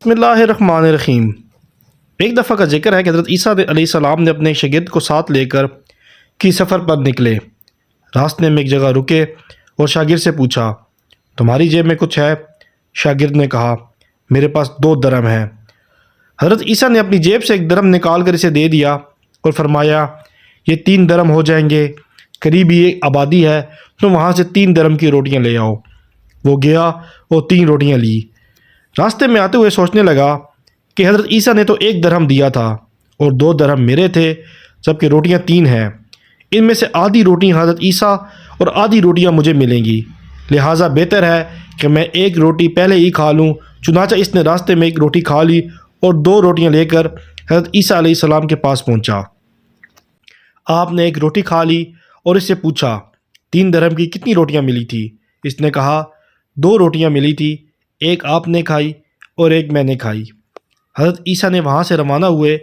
بسم اللہ الرحمن الرحیم۔ ایک دفعہ کا ذکر ہے کہ حضرت عیسیٰ علیہ السلام نے اپنے شاگرد کو ساتھ لے کر کی سفر پر نکلے۔ راستے میں ایک جگہ رکے اور شاگرد سے پوچھا، تمہاری جیب میں کچھ ہے؟ شاگرد نے کہا، میرے پاس 2 درہم ہیں۔ حضرت عیسیٰ نے اپنی جیب سے 1 درہم نکال کر اسے دے دیا اور فرمایا، یہ 3 درہم ہو جائیں گے، قریب ہی ایک آبادی ہے، تم وہاں سے 3 درہم کی روٹیاں لے آؤ۔ وہ گیا اور 3 روٹیاں لی۔ راستے میں آتے ہوئے سوچنے لگا کہ حضرت عیسیٰ نے تو 1 درہم دیا تھا اور 2 درہم میرے تھے، جبکہ روٹیاں 3 ہیں۔ ان میں سے آدھی روٹیاں حضرت عیسیٰ اور آدھی روٹیاں مجھے ملیں گی، لہٰذا بہتر ہے کہ میں 1 روٹی پہلے ہی کھا لوں۔ چنانچہ اس نے راستے میں 1 روٹی کھا لی اور 2 روٹیاں لے کر حضرت عیسیٰ علیہ السلام کے پاس پہنچا۔ آپ نے 1 روٹی کھا لی اور اس سے پوچھا، 3 درہم کی کتنی روٹیاں ملی تھی؟ اس نے کہا، 2 روٹیاں ملی تھی، 1 آپ نے کھائی اور 1 میں نے کھائی۔ حضرت عیسیٰ نے وہاں سے روانہ ہوئے،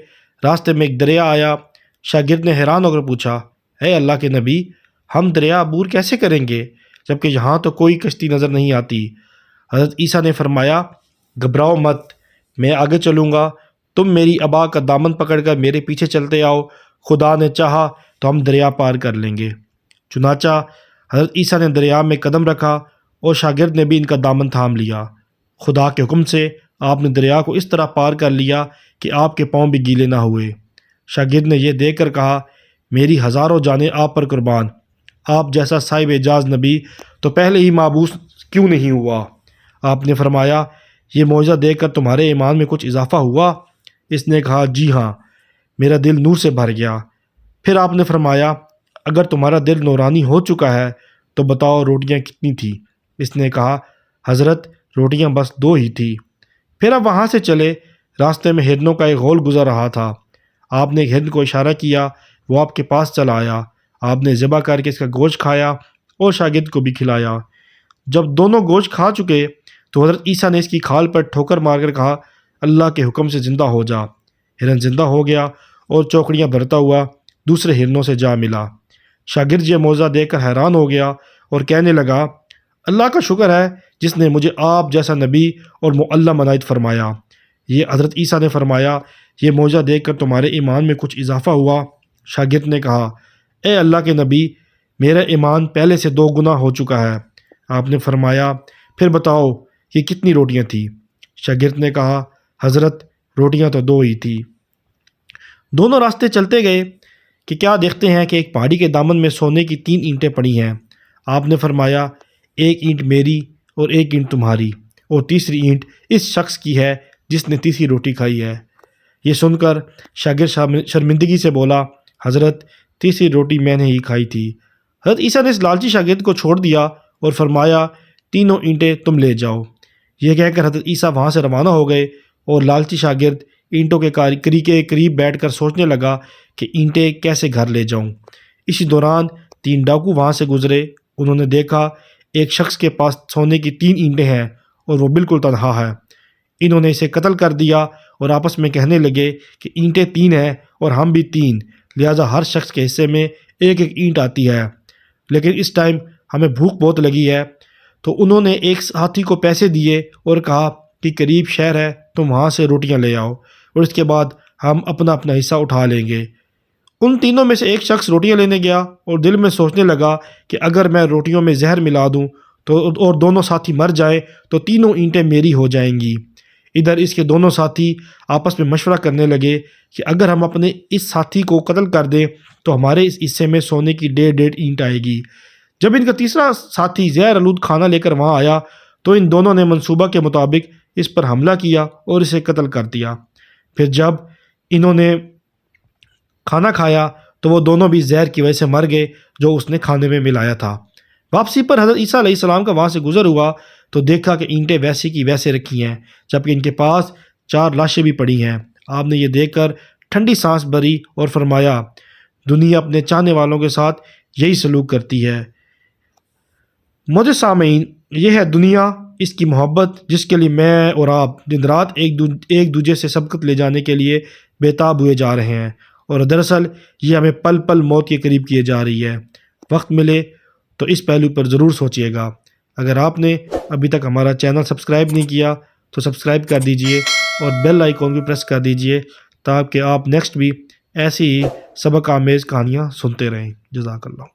راستے میں ایک دریا آیا۔ شاگرد نے حیران ہو کر پوچھا، اے اللہ کے نبی، ہم دریا عبور کیسے کریں گے جبکہ یہاں تو کوئی کشتی نظر نہیں آتی؟ حضرت عیسیٰ نے فرمایا، گھبراؤ مت، میں آگے چلوں گا، تم میری ابا کا دامن پکڑ کر میرے پیچھے چلتے آؤ، خدا نے چاہا تو ہم دریا پار کر لیں گے۔ چنانچہ حضرت عیسیٰ نے دریا میں قدم رکھا اور شاگرد نے بھی ان کا دامن تھام لیا۔ خدا کے حکم سے آپ نے دریا کو اس طرح پار کر لیا کہ آپ کے پاؤں بھی گیلے نہ ہوئے۔ شاگرد نے یہ دیکھ کر کہا، میری ہزاروں جانیں آپ پر قربان، آپ جیسا صاحب اعجاز نبی تو پہلے ہی مابعوث کیوں نہیں ہوا؟ آپ نے فرمایا، یہ معجزہ دیکھ کر تمہارے ایمان میں کچھ اضافہ ہوا؟ اس نے کہا، جی ہاں، میرا دل نور سے بھر گیا۔ پھر آپ نے فرمایا، اگر تمہارا دل نورانی ہو چکا ہے تو بتاؤ روٹیاں کتنی تھی؟ اس نے کہا، حضرت روٹیاں بس 2 ہی تھی۔ پھر آپ وہاں سے چلے۔ راستے میں ہرنوں کا ایک غول گزر رہا تھا۔ آپ نے ایک ہرن کو اشارہ کیا، وہ آپ کے پاس چلا آیا۔ آپ نے ذبح کر کے اس کا گوشت کھایا اور شاگرد کو بھی کھلایا۔ جب دونوں گوشت کھا چکے تو حضرت عیسیٰ نے اس کی کھال پر ٹھوکر مار کر کہا، اللہ کے حکم سے زندہ ہو جا۔ ہرن زندہ ہو گیا اور چوکڑیاں بھرتا ہوا دوسرے ہرنوں سے جا ملا۔ شاگرد یہ معجزہ دیکھ کر حیران ہو گیا اور کہنے لگا، اللہ کا شکر ہے جس نے مجھے آپ جیسا نبی اور معلم عنایت فرمایا۔ یہ حضرت عیسیٰ نے فرمایا، یہ معجزہ دیکھ کر تمہارے ایمان میں کچھ اضافہ ہوا؟ شاگرد نے کہا، اے اللہ کے نبی، میرا ایمان پہلے سے 2 گنا ہو چکا ہے۔ آپ نے فرمایا، پھر بتاؤ یہ کتنی روٹیاں تھیں؟ شاگرد نے کہا، حضرت روٹیاں تو 2 ہی تھی۔ دونوں راستے چلتے گئے کہ کیا دیکھتے ہیں کہ ایک پہاڑی کے دامن میں سونے کی 3 اینٹیں پڑی ہیں۔ آپ نے فرمایا، 1 اینٹ میری اور 1 اینٹ تمہاری، اور تیسری اینٹ اس شخص کی ہے جس نے تیسری روٹی کھائی ہے۔ یہ سن کر شاگرد شرمندگی سے بولا، حضرت تیسری روٹی میں نے ہی کھائی تھی۔ حضرت عیسیٰ نے اس لالچی شاگرد کو چھوڑ دیا اور فرمایا، 3 اینٹیں تم لے جاؤ۔ یہ کہہ کر حضرت عیسیٰ وہاں سے روانہ ہو گئے اور لالچی شاگرد اینٹوں کے قریب بیٹھ کر سوچنے لگا کہ اینٹیں کیسے گھر لے جاؤں۔ اسی دوران 3 ڈاکو وہاں سے گزرے۔ انہوں نے دیکھا ایک شخص کے پاس سونے کی 3 اینٹیں ہیں اور وہ بالکل تنہا ہے۔ انہوں نے اسے قتل کر دیا اور آپس میں کہنے لگے کہ اینٹیں 3 ہیں اور ہم بھی 3، لہٰذا ہر شخص کے حصے میں 1 اینٹ آتی ہے، لیکن اس ٹائم ہمیں بھوک بہت لگی ہے۔ تو انہوں نے ایک ساتھی کو پیسے دیے اور کہا کہ قریب شہر ہے، تم وہاں سے روٹیاں لے آؤ اور اس کے بعد ہم اپنا اپنا حصہ اٹھا لیں گے۔ ان تینوں میں سے ایک شخص روٹیاں لینے گیا اور دل میں سوچنے لگا کہ اگر میں روٹیوں میں زہر ملا دوں تو اور دونوں ساتھی مر جائیں تو 3 اینٹیں میری ہو جائیں گی۔ ادھر اس کے دونوں ساتھی آپس میں مشورہ کرنے لگے کہ اگر ہم اپنے اس ساتھی کو قتل کر دیں تو ہمارے اس حصے میں سونے کی 1.5 اینٹ آئے گی۔ جب ان کا تیسرا ساتھی زہر آلود کھانا لے کر وہاں آیا تو ان دونوں نے منصوبہ کے مطابق اس پر حملہ کیا اور اسے قتل کر دیا۔ پھر جب انہوں نے کھانا کھایا تو وہ دونوں بھی زہر کی وجہ سے مر گئے جو اس نے کھانے میں ملایا تھا۔ واپسی پر حضرت عیسیٰ علیہ السلام کا وہاں سے گزر ہوا تو دیکھا کہ اینٹیں ویسے کی ویسے رکھی ہیں، جبکہ ان کے پاس 4 لاشیں بھی پڑی ہیں۔ آپ نے یہ دیکھ کر ٹھنڈی سانس بھری اور فرمایا، دنیا اپنے چاہنے والوں کے ساتھ یہی سلوک کرتی ہے۔ معزز سامعین، یہ ہے دنیا، اس کی محبت جس کے لیے میں اور آپ دن رات ایک دوسرے سے سبقت لے جانے کے لیے بےتاب ہوئے جا رہے ہیں، اور دراصل یہ ہمیں پل پل موت کے قریب کیے جا رہی ہے۔ وقت ملے تو اس پہلو پر ضرور سوچئے گا۔ اگر آپ نے ابھی تک ہمارا چینل سبسکرائب نہیں کیا تو سبسکرائب کر دیجئے اور بیل آئیکن بھی پریس کر دیجئے تاکہ آپ نیکسٹ بھی ایسی ہی سبق آمیز کہانیاں سنتے رہیں۔ جزاک اللہ۔